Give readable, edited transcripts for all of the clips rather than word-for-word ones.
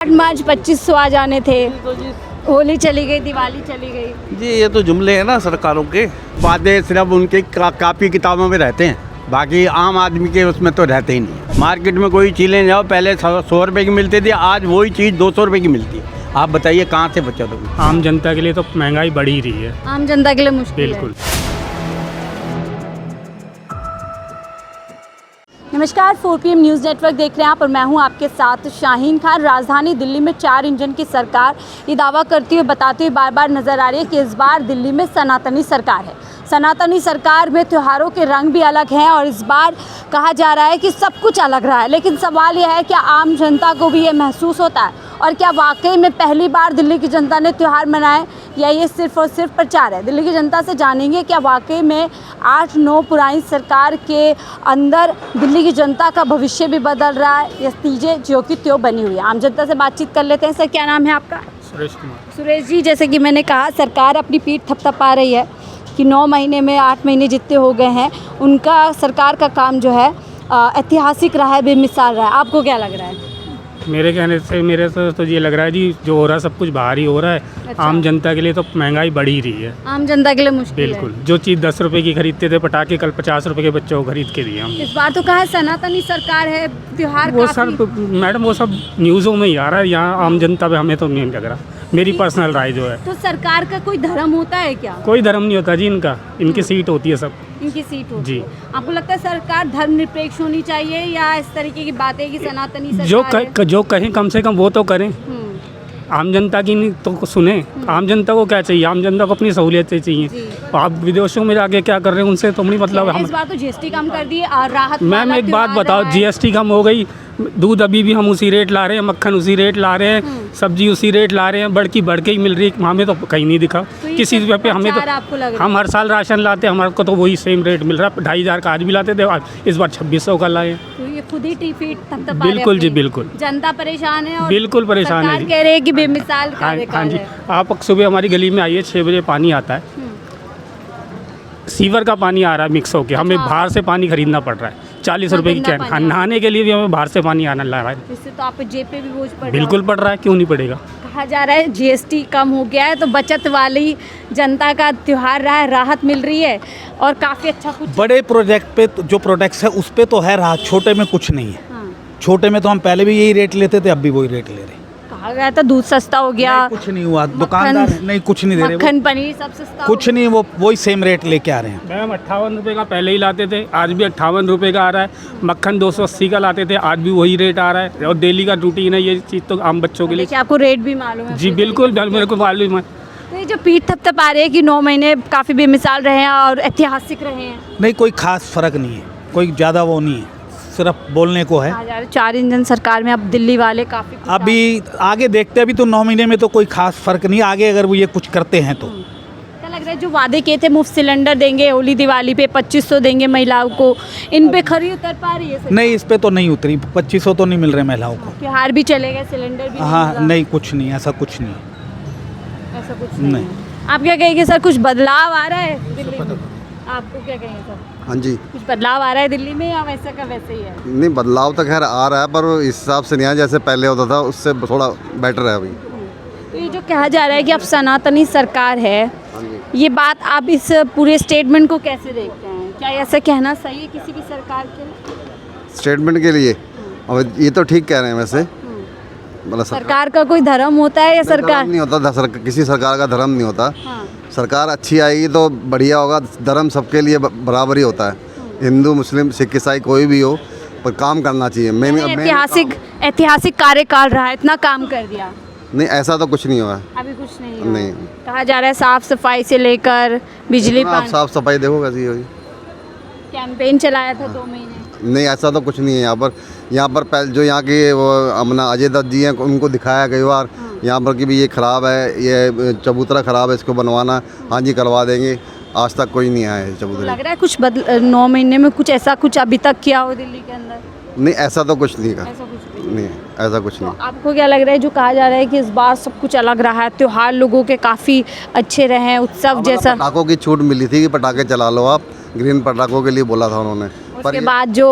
8 मार्च 2500 आ जाने थे, होली चली गई, दिवाली चली गई। जी ये तो जुमले हैं ना सरकारों के, वादे सिर्फ उनके कापी किताबों में रहते हैं, बाकी आम आदमी के उसमें तो रहते ही नहीं। मार्केट में कोई चीज़ें जाओ, पहले 100 रुपये की मिलती थी, आज वही चीज़ 200 रुपये की मिलती है। आप बताइए कहाँ से बचत होगी। आम जनता के लिए तो महंगाई बढ़ ही रही है। आम जनता के लिए मुश्किल है। बिल्कुल। नमस्कार, 4 PM न्यूज़ नेटवर्क देख रहे हैं आप और मैं हूं आपके साथ शाहीन खान। राजधानी दिल्ली में 4 इंजन की सरकार ये दावा करती हुई बताती हुई बार बार नज़र आ रही है कि इस बार दिल्ली में सनातनी सरकार है। सनातनी सरकार में त्योहारों के रंग भी अलग हैं और इस बार कहा जा रहा है कि सब कुछ अलग रहा है। लेकिन सवाल यह है, क्या आम जनता को भी ये महसूस होता है और क्या वाकई में पहली बार दिल्ली की जनता ने त्यौहार मनाए, या ये सिर्फ और सिर्फ प्रचार है। दिल्ली की जनता से जानेंगे क्या वाकई में 8-9 पुरानी सरकार के अंदर दिल्ली की जनता का भविष्य भी बदल रहा है या चीज़ें ज्यों की त्यों बनी हुई है। आम जनता से बातचीत कर लेते हैं। सर, क्या नाम है आपका? सुरेश कुमार। सुरेश जी, जैसे कि मैंने कहा, सरकार अपनी पीठ थपथपा रही है कि 9 महीने में 8 महीने जितने हो गए हैं उनका सरकार का काम जो है ऐतिहासिक रहा है, बेमिसाल रहा है। आपको क्या लग रहा है? मेरे कहने से मेरे तो ये लग रहा है जी, जो हो रहा है सब कुछ बाहर ही हो रहा है। अच्छा। आम जनता के लिए तो महंगाई बढ़ ही रही है। आम जनता के लिए मुश्किल है। बिल्कुल। जो चीज़ 10 रुपए की खरीदते थे पटाखे, कल 50 रुपए के बच्चों को खरीद के दिए हम। इस बार तो कहा है सनातनी सरकार है, त्योहार वो काफी... सर मैडम वो सब न्यूज़ों में ही आ रहा है, यहाँ आम जनता पे हमें तो नहीं लग रहा। मेरी पर्सनल राय जो है, तो सरकार का कोई धर्म होता है क्या? कोई धर्म नहीं होता जी इनका, इनकी सीट होती है सब। इनकी सीट होती जी। है। आपको लगता है सरकार धर्मनिरपेक्ष होनी चाहिए या इस तरीके की बातें कि सनातनी सरकार जो कहें कम से कम वो तो करें। आम जनता की नहीं तो सुने। आम जनता को क्या चाहिए? आम जनता को अपनी सहूलियतें चाहिए। आप विदेशों में जाके क्या कर रहे हैं उनसे तो नहीं मतलब। हम इस बार तो GST कम कर दिए और राहत। मैम एक बात बताओ, GST कम हो गई, दूध अभी भी हम उसी रेट ला रहे हैं, मक्खन उसी रेट ला रहे हैं, सब्जी उसी रेट ला रहे हैं, बढ़ के ही मिल रही है। हमें तो कहीं नहीं दिखा किसी जगह पे। हमें तो हम हर साल राशन लाते हैं, हमारे को तो वही सेम रेट मिल रहा है। 2500 का आज भी लाते थे, इस बार 2600 का लाए। तो ये खुद ही टीफीट थपथपा बिल्कुल जी, बिल्कुल। जनता परेशान है और बिल्कुल परेशान है सरकार जी। कह रहे हैं कि बेमिसाल हाँ कार्यकाल जी। है। आप सुबह हमारी गली में आइए, 6 बजे पानी आता है, सीवर का पानी आ रहा है मिक्स होके। हमें बाहर से पानी खरीदना पड़ रहा है, 40 रुपए की कैन। हाँ, नहाने के लिए भी हमें बाहर से पानी आना ला रहा है। इससे तो आप जेब पे भी बोझ पड़ रहा बिल्कुल पड़ रहा है, क्यों नहीं पड़ेगा। कहा जा रहा है GST कम हो गया है तो बचत वाली जनता का त्योहार रहा है, राहत मिल रही है और काफ़ी अच्छा कुछ। बड़े प्रोजेक्ट पे जो प्रोडक्ट्स है उस पे तो है राहत, छोटे में कुछ नहीं है। हाँ। छोटे में तो हम पहले भी यही रेट लेते थे, अब भी वही रेट ले रहे हैं। कहा गया था दूध सस्ता हो गया, नहीं, कुछ नहीं हुआ। दुकानदार नहीं, कुछ नहीं दे रहे मक्खन पनीर सब सस्ता कुछ नहीं, वो वही सेम रेट लेके आ रहे हैं। मैम 58 रुपये का पहले ही लाते थे, आज भी 58 रुपये का आ रहा है। मक्खन 280 का लाते थे, आज भी वही रेट आ रहा है। और डेली का रूटीन है ये चीज़ तो आम बच्चों के लिए। देखिए, आपको रेट भी मालूम है? जी बिल्कुल, मेरे को मालूम है। तो ये जो पीठ थपथपा रहे हैं कि 9 महीने काफ़ी बेमिसाल रहे हैं और ऐतिहासिक रहे हैं। नहीं, कोई खास फर्क नहीं है, कोई ज़्यादा वो नहीं है, सिर्फ बोलने को है। 4 इंजन सरकार में अब दिल्ली वाले काफ़ी अभी आगे देखते, अभी तो 9 महीने में तो कोई खास फर्क नहीं। आगे अगर वो ये कुछ करते हैं तो क्या लग रहा है, जो वादे किए थे मुफ्त सिलेंडर देंगे होली दिवाली पे, 2500 देंगे महिलाओं को, इन पे खरी उतर पा रही है सरकार? नहीं, इस पे तो नहीं उतरी। 2500 तो नहीं मिल रहे महिलाओं को। त्योहार भी चलेगा, सिलेंडर भी हाँ, मिलेगा? नहीं, कुछ नहीं, ऐसा कुछ नहीं। ऐसा कुछ नहीं नहीं। है। आप क्या कहेंगे सर, कुछ बदलाव आ रहा है दिल्ली में? आपको क्या कहेंगे सर? हाँ जी। कुछ बदलाव आ रहा है दिल्ली में या वैसा का वैसे ही है? नहीं, बदलाव तो खैर आ रहा है, पर इस हिसाब से नहीं है जैसे पहले होता था, उससे थोड़ा बेटर है अभी। तो ये जो कहा जा रहा है कि अब सनातनी सरकार है, ये बात आप इस पूरे स्टेटमेंट को कैसे देखते हैं? क्या ऐसा कहना सही है किसी भी सरकार के लिए? स्टेटमेंट के लिए अब ये तो ठीक कह रहे हैं वैसे। मतलब सरकार का कोई धर्म होता है या सरकार? नहीं होता, किसी सरकार का धर्म नहीं होता। हाँ। सरकार अच्छी आएगी तो बढ़िया होगा। धर्म सबके लिए बराबर ही होता है, हिंदू मुस्लिम सिख ईसाई कोई भी हो, पर काम करना चाहिए। ऐतिहासिक कार्यकाल रहा है, इतना काम कर दिया। नहीं, ऐसा तो कुछ नहीं हुआ है। अभी कुछ नहीं हुआ। नहीं। कहा जा रहा है साफ सफाई से लेकर बिजली आप पानी, साफ सफाई देखो कैसी होगी। कैंपेन चलाया था 2 महीने। नहीं, ऐसा तो कुछ नहीं है यहाँ पर पहले जो यहाँ के वो अपना अजय दत्त जी हैं, उनको दिखाया कई बार यहाँ पर कि भी ये ख़राब है, ये चबूतरा ख़राब है, इसको बनवाना। हाँ जी, करवा देंगे। आज तक कोई नहीं आया है चबूतरा। लग रहा है कुछ 9 महीने में कुछ ऐसा कुछ अभी तक किया हो दिल्ली के अंदर? नहीं, ऐसा तो कुछ नहीं का। ऐसा कुछ भी नहीं, ऐसा कुछ नहीं। आपको क्या लग रहा है, जो कहा जा रहा है कि इस बार सब कुछ अलग रहा है, त्योहार लोगों के काफ़ी अच्छे रहे हैं, उत्सव जैसा? पटाखों की छूट मिली थी कि पटाखे चला लो आप, ग्रीन पटाखों के लिए बोला था उन्होंने। उसके बाद जो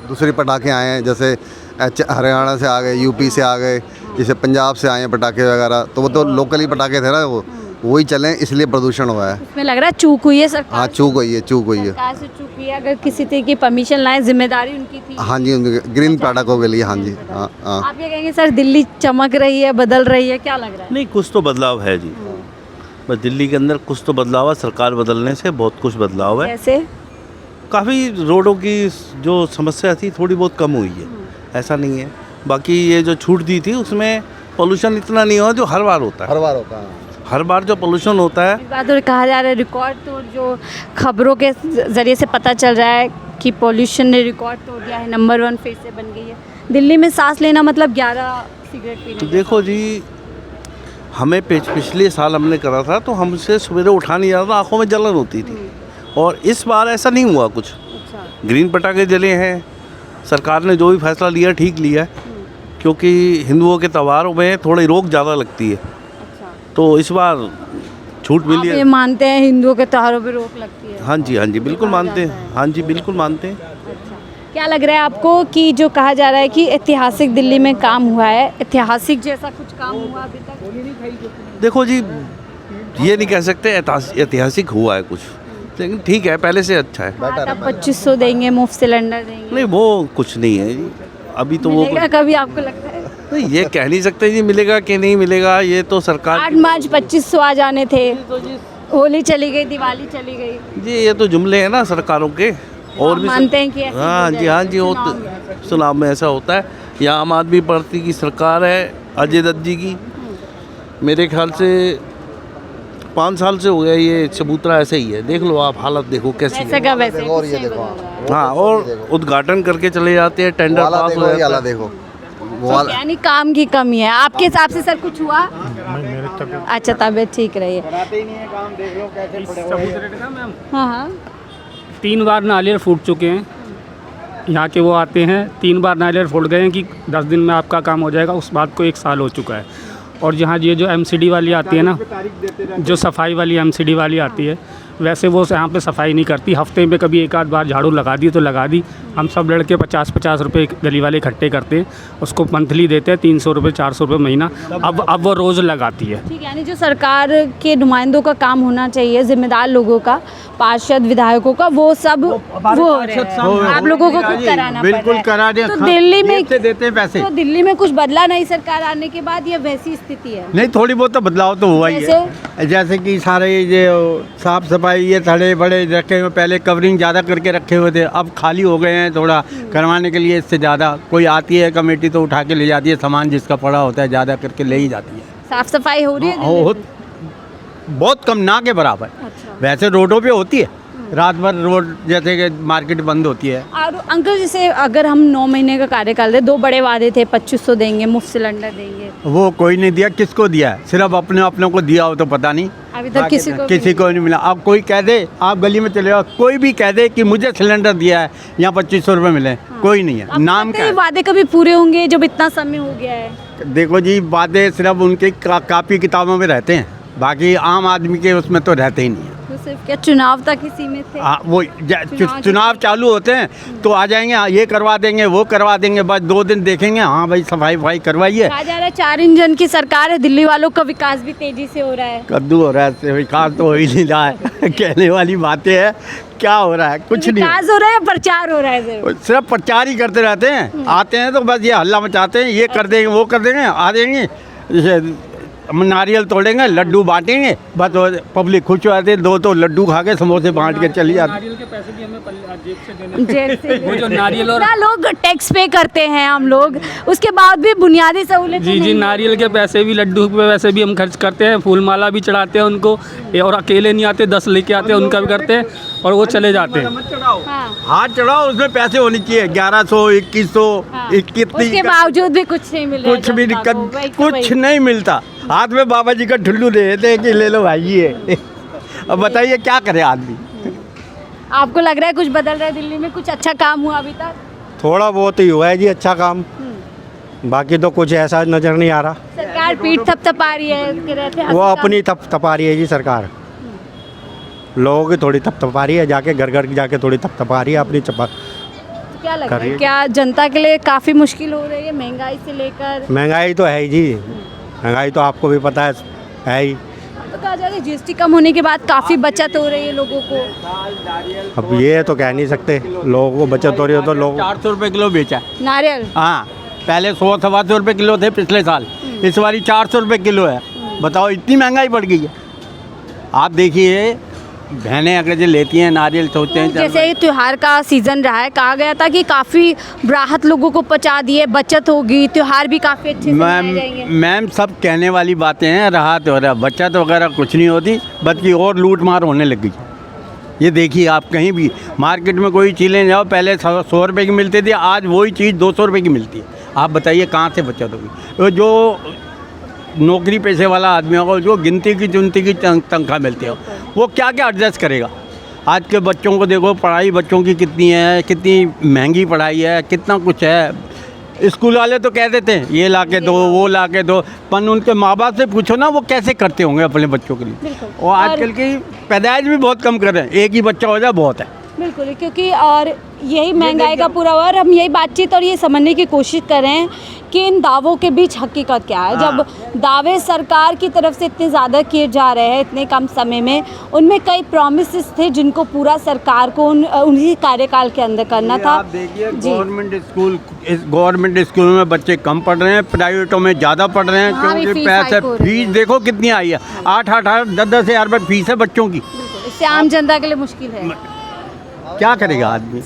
दूसरे पटाखे आए हैं, जैसे हरियाणा से आ गए, यूपी से आ गए, जैसे पंजाब से आए हैं पटाखे वगैरह, तो वो तो लोकली पटाखे थे ना, वो वही चले, इसलिए प्रदूषण हुआ है। इसमें लग रहा है चूक हुई है सरकार हाँ, से। चूक हुई है, चूक हुई है। सरकार से चूक हुई है। अगर किसी तरह की परमिशन लाए, जिम्मेदारी उनकी थी। हाँ जी, ग्रीन पटाखों के लिए। हाँ जी, हाँ हाँ। आप ये कहेंगे सर, दिल्ली चमक रही है, बदल रही है, क्या लग रहा है? नहीं, कुछ तो बदलाव है जी। बस दिल्ली के अंदर कुछ तो बदलाव है, सरकार बदलने से बहुत कुछ बदलाव है। कैसे? काफ़ी रोडों की जो समस्या थी थोड़ी बहुत कम हुई है, ऐसा नहीं है। बाकी ये जो छूट दी थी उसमें पोल्यूशन इतना नहीं हुआ जो हर बार होता है। हर बार होता है। हर बार जो पोल्यूशन होता है, इस बात और कहा जा रहा है रिकॉर्ड तोड़, जो खबरों के जरिए से पता चल रहा है कि पोल्यूशन ने रिकॉर्ड तोड़ दिया है, नंबर 1 फेज से बन गई है दिल्ली में। सांस लेना मतलब 11 सिगरेट पीने। देखो जी, हमें पिछले साल हमने करा था तो हमसे सवेरे उठा नहीं जाता था, आँखों में जलन होती थी। और इस बार ऐसा नहीं हुआ कुछ। ग्रीन पटाखे जले हैं, सरकार ने जो भी फैसला लिया ठीक लिया है, क्योंकि हिंदुओं के त्योहारों में थोड़ी रोक ज़्यादा लगती है, तो इस बार छूट आप मिली ये है। मानते हैं हिंदुओं के त्योहारों पे रोक लगती है? हाँ जी, बिल्कुल मानते हैं। हाँ जी, बिल्कुल मानते हैं। क्या लग रहा है आपको कि जो कहा जा रहा है कि ऐतिहासिक दिल्ली में काम हुआ है, ऐतिहासिक जैसा कुछ काम हुआ अभी तक? देखो जी, ये नहीं कह सकते ऐतिहासिक हुआ है कुछ, लेकिन ठीक है, पहले से अच्छा है। आप 2500 देंगे, मुफ्त सिलेंडर देंगे, नहीं, वो कुछ नहीं है जी, अभी तो वो मिलेगा कभी आपको लगता है? नहीं, ये कह नहीं सकते जी मिलेगा कि नहीं मिलेगा, ये तो सरकार 8 मार्च 2500 आ जाने थे, होली चली गई, दिवाली चली गई। जी, ये तो जुमले हैं ना सरकारों के। और भी मानते हैं कि ऐसे हाँ हो जी, जाए हाँ जी, वो चुनाव में? चुनाव में ऐसा होता है। यहाँ आम आदमी पार्टी की सरकार है, अजय दत्त जी की। मेरे ख्याल से 5 साल से हो गया ये चबूतरा ऐसे ही है। देख लो आप, हालत देखो कैसी वैसे है। का वैसे और ये कुछ नहीं देखो, बदल रहा है। हाँ, और उद्घाटन करके चले जाते हैं, टेंडर वाला पास हो देखो, ये जाता वाला है। देखो, वो वाला। यानी काम की कमी है आपके हिसाब से? सर कुछ हुआ? अच्छा, तबीयत ठीक रही है। हाँ हाँ। 3 बार नारियल फूट चुके हैं। यहाँ के वो आते हैं, 3 बार नारियल फूट गए हैं कि 10 दिन में आपका काम हो जाएगा। उस बात को 1 साल हो चुका है। और यहाँ ये जो एमसीडी वाली आती है ना, जो सफाई वाली एमसीडी वाली आती है, वैसे वो यहाँ पे सफाई नहीं करती। हफ्ते में कभी 1 आध बार झाड़ू लगा दी तो लगा दी। हम सब लड़के 50-50 रुपये गली वाले इकट्ठे करते हैं, उसको मंथली देते हैं 300 रुपये 400 रुपये महीना। अब वो रोज़ लगाती है। ठीक है, यानी जो सरकार के नुमाइंदों का काम होना चाहिए, जिम्मेदार लोगों का, पार्षद विधायकों का, वो सब वो हो रहे हैं। आप लोगों को खुद कराना पड़ रहा है। बिल्कुल करा दे। तो दिल्ली में देते हैं पैसे। तो दिल्ली में कुछ बदला नहीं सरकार आने के बाद, या वैसी स्थिति है? नहीं, थोड़ी बहुत तो बदलाव तो हुआ ही है। जैसे कि सारे ये साफ सफाई, ये थड़े बड़े रखे हुए, पहले कवरिंग ज़्यादा करके रखे हुए थे, अब खाली हो गए हैं थोड़ा करवाने के लिए। इससे ज़्यादा कोई आती है कमेटी तो उठा के ले जाती है, सामान जिसका पड़ा होता है ज़्यादा करके ले ही जाती है। साफ सफाई हो रही है दिल्ली बहुत बहुत कम, ना के बराबर। अच्छा। वैसे रोडों पे होती है, रात भर रोड, जैसे कि मार्केट बंद होती है। और अंकल, जैसे अगर हम 9 महीने का कार्यकाल दे, 2 बड़े वादे थे, 2500 देंगे, मुफ्त सिलेंडर देंगे, वो कोई नहीं दिया। किसको दिया है? सिर्फ अपने को दिया हो तो पता नहीं। अभी तक किसी को नहीं मिला। अब कोई कह दे, आप गली में चले जाओ, कोई भी कह दे कि मुझे सिलेंडर दिया है, यहाँ 2500 रुपये मिले, कोई नहीं है। नाम क्या है? वादे कभी पूरे होंगे जब इतना समय हो गया है? देखो जी, बातें सिर्फ उनके कापी किताबों में रहते हैं, बाकी आम आदमी के उसमें तो रहते ही नहीं है। तो सिर्फ क्या चुनाव तक ही सीमित थे? वो चुनाव चालू होते हैं तो आ जाएंगे, ये करवा देंगे, वो करवा देंगे, बस 2 दिन देखेंगे, हाँ भाई सफाई करवाइए। कहा जा रहा है 4 इंजन की सरकार है, दिल्ली वालों का विकास भी तेजी से हो रहा है। कद्दू हो रहा है, विकास तो हो ही नहीं रहा है। कहने वाली बातें हैं, क्या हो रहा है? कुछ नहीं। विकास हो रहा है या प्रचार हो रहा है? सिर्फ प्रचार ही करते रहते हैं। आते हैं तो बस ये हल्ला मचाते हैं, ये कर देंगे, वो कर देंगे, आ जाएंगे, नारियल तोड़ेंगे, लड्डू बांटेंगे, बस पब्लिक खुश हो जाते हैं। 2 तो लड्डू खा के समोसे बांट के चली जाती। नारियल के पैसे भी हमें जेब से जेब से वो जो नारियल और कितना लोग टैक्स पे करते हैं हम लोग, उसके बाद भी बुनियादी सहूलतें जी नहीं। नारियल के पैसे भी, लड्डू पे पैसे भी हम खर्च करते हैं, फूल माला भी चढ़ाते हैं उनको। और अकेले नहीं आते, 10 लेके आते हैं, उनका भी करते हैं और वो चले जाते हैं। हाँ। हाथ चढ़ाओ, उसमें पैसे होने चाहिए। 1100, 2100, हाँ। 21, उसके बावजूद भी कुछ नहीं मिल रहा है कुछ भी जनता को। वही तो कुछ वही। नहीं मिलता। हाथ में बाबा जी का ठुल्लू दे देते हैं कि ले लो भाई ये। अब बताइए क्या करे आदमी। आपको लग रहा है कुछ बदल रहा है दिल्ली में? कुछ अच्छा काम हुआ अभी तक? थोड़ा बहुत ही हुआ है जी अच्छा काम, बाकी तो कुछ ऐसा नज़र नहीं आ रहा। सरकार पीठ थपथपा रही है, के रहते वो अपनी थपथपा रही है जी सरकार, लोगों की थोड़ी थपथपा रही है, जाके घर घर जाके थोड़ी थपथपा रही है अपनी तो क्या लग रहा है, करिए। क्या जनता के लिए काफ़ी मुश्किल हो रही है महंगाई से लेकर? महंगाई तो है ही जी, महंगाई तो आपको भी पता है ही। तो कहा जा रहा है जीएसटी कम होने के बाद काफ़ी बचत हो रही है लोगों को। अब ये तो कह नहीं सकते, लोगों को बचत हो रही हो तो लोग 400 रुपये किलो बेचा है। नारियल हाँ, पहले 100-125 रुपये किलो थे पिछले साल, इस बारी 400 रुपये किलो है। बताओ इतनी महंगाई बढ़ गई है। आप देखिए बहनें अगर जो लेती हैं नारियल सोचते हैं जैसे ये त्योहार का सीजन रहा है, कहा गया था कि काफ़ी राहत लोगों को पहुंचा दी है, बचत होगी, त्योहार भी काफ़ी अच्छे से मनाए जाएंगे। मैम सब कहने वाली बातें हैं, राहत हो रहा है, बचत वगैरह कुछ नहीं होती, बल्कि और लूट मार होने लग गई। ये देखिए आप कहीं भी मार्केट में कोई चीज़ें जाओ, पहले 100 रुपये की मिलती थी, आज वही चीज़ 200 रुपये की मिलती है। आप बताइए कहाँ से बचत होगी? तो जो नौकरी पेशे वाला आदमी होगा, जो गिनती की चुनती की तनख्वाह मिलती है, वो क्या क्या एडजस्ट करेगा? आज के बच्चों को देखो, पढ़ाई बच्चों की कितनी है, कितनी महंगी पढ़ाई है, कितना कुछ है। स्कूल वाले तो कह देते हैं ये ला के दो, वो ला के दो, पर उनके माँ बाप से पूछो ना वो कैसे करते होंगे अपने बच्चों के लिए। और आजकल की पैदाइश भी बहुत कम कर रहे हैं, एक ही बच्चा हो जाए बहुत है। बिल्कुल, क्योंकि और यही महंगाई का पूरा हुआ। और हम यही बातचीत और ये समझने की कोशिश कर रहे हैं कि इन दावों के बीच हकीकत क्या है। जब दावे सरकार की तरफ से इतने ज़्यादा किए जा रहे हैं इतने कम समय में, उनमें कई प्रॉमिसेस थे जिनको पूरा सरकार को उन्हीं कार्यकाल के अंदर करना था। आप देखिए गवर्नमेंट स्कूल में बच्चे कम पढ़ रहे हैं, प्राइवेटों में ज़्यादा पढ़ रहे हैं, वहाँ भी क्योंकि फीस पैसे हाइक हो रही है। फीस देखो कितनी आई है, 8-8, 10-10 हज़ार रुपये फीस है बच्चों की। इससे आम जनता के लिए मुश्किल है। क्या करेगा आदमी?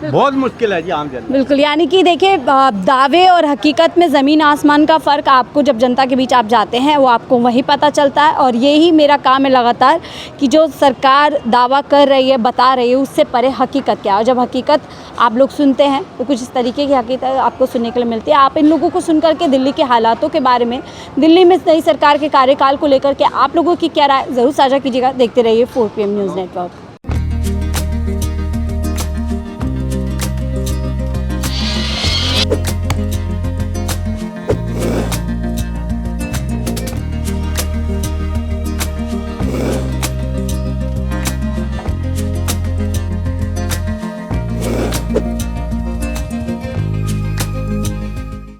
बहुत मुश्किल है जी आम जनता। बिल्कुल, यानी कि देखिए दावे और हकीकत में ज़मीन आसमान का फ़र्क आपको जब जनता के बीच आप जाते हैं वो आपको वही पता चलता है। और यही मेरा काम है लगातार कि जो सरकार दावा कर रही है, बता रही है, उससे परे हकीकत क्या है। और जब हकीकत आप लोग सुनते हैं तो कुछ इस तरीके की हकीकत आपको सुनने के लिए मिलती है। आप इन लोगों को सुन करके दिल्ली के हालातों के बारे में, दिल्ली में नई सरकार के कार्यकाल को लेकर के आप लोगों की क्या राय ज़रूर साझा कीजिएगा। देखते रहिए 4PM न्यूज़ नेटवर्क।